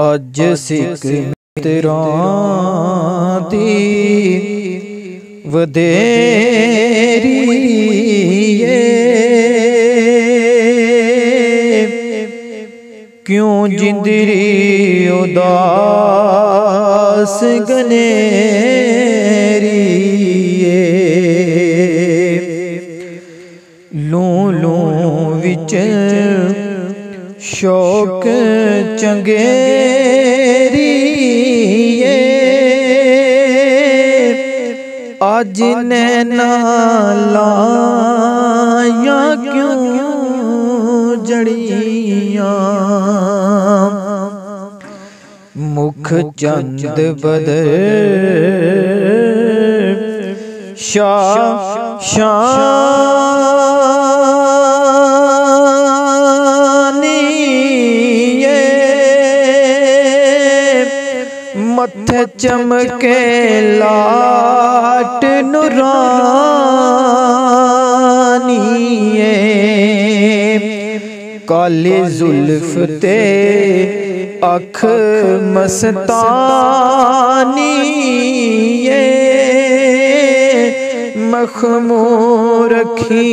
अज सिख मित्रां दी वधेरी क्यों जिंदरी उदास गनेरी लू लू विच शौक चंगेरी आज नैना लाया क्यों जड़ियां मुख चंद बदर मथे चमके लाट नूरानी काली जुल्फ ते अख मस्तानी मखमूर रखी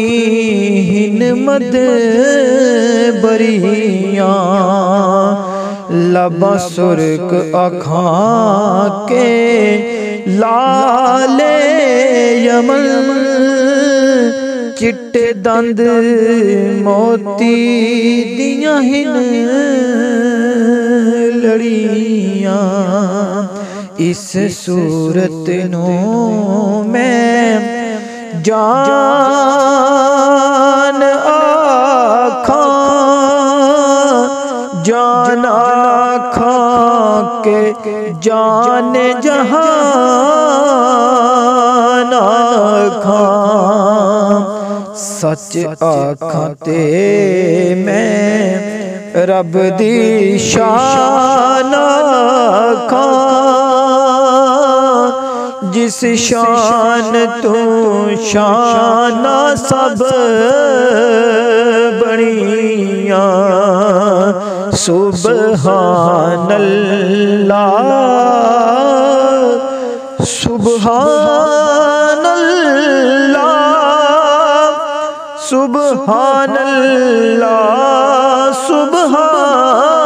हिन मद बरियां लबा सुर्ख अखां के लाले यमन चिट्टे दंद मोती दियां हिन लड़ियां इस सूरत नू मैं जान आखां जान आखां के जान जहान आखां सच आखां ते मैं रब दी शान आखां जिस शान तू शान सब बनिया सुबहानल्लाह सुबहानल्लाह सुबहानल्लाह सुबहान